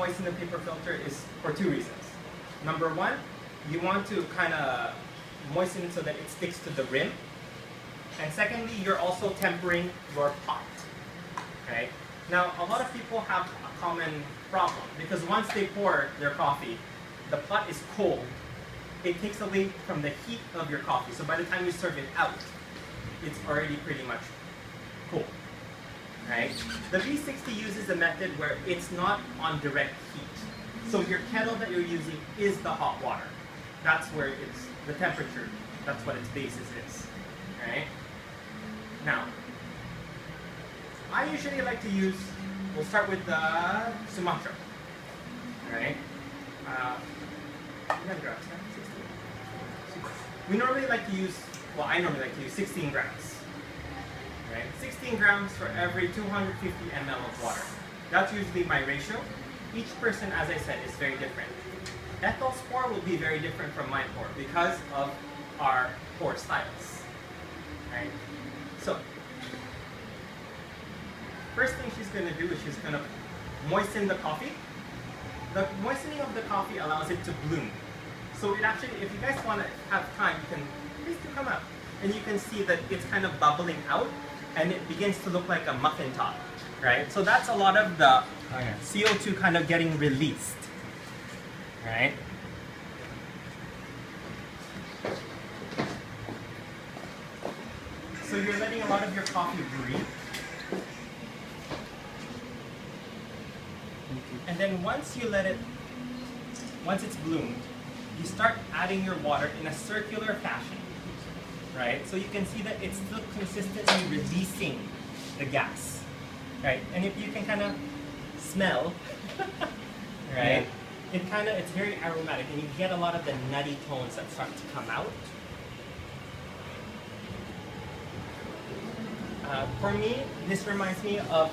moisten the paper filter is for two reasons. Number one, you want to kind of moisten it so that it sticks to the rim. And secondly, you're also tempering your pot. Okay? Now, a lot of people have a common problem because once they pour their coffee, the pot is cold. It takes away from the heat of your coffee. So by the time you serve it out, it's already pretty much cool. Right? The V60 uses a method where it's not on direct heat. So your kettle that you're using is the hot water. That's where it's the temperature. That's what its basis is. Right? Now, I usually like to use, we'll start with the Sumatra. Right? We normally like to use, well, I normally like to use 16 grams. Right? 16 grams for every 250 ml of water. That's usually my ratio. Each person, as I said, is very different. Ethel's pour will be very different from my pour because of our pour styles. Right? So, first thing she's going to do is she's going to moisten the coffee. The moistening of the coffee allows it to bloom. So it actually, if you guys want to have time, you can, please do come up. And you can see that it's kind of bubbling out and it begins to look like a muffin top, right? So that's a lot of the CO2 kind of getting released, right? So you're letting a lot of your coffee breathe. And then once you let it, once it's bloomed, you start adding your water in a circular fashion, right? So you can see that it's still consistently releasing the gas, right? And if you can kind of smell, right? It's very aromatic and you get a lot of the nutty tones that start to come out. For me, this reminds me of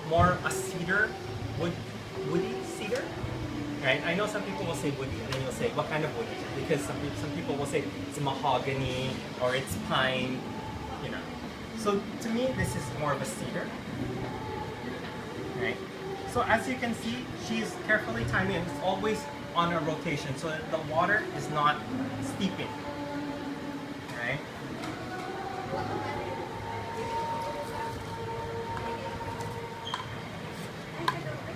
more a cedar, woody cedar. Right? I know some people will say woody, and then you'll say, what kind of woody? Because some people will say it's mahogany or it's pine, you know. So to me, this is more of a cedar. Right? So as you can see, she's carefully timing it. It's always on a rotation so that the water is not steeping. Right?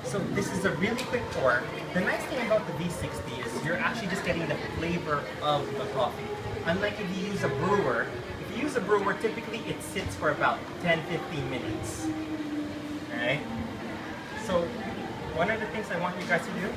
So this is a really quick pour. The nice thing about the V60 is you're actually just getting the flavor of the coffee. Unlike if you use a brewer, typically it sits for about 10-15 minutes. Alright? So one of the things I want you guys to do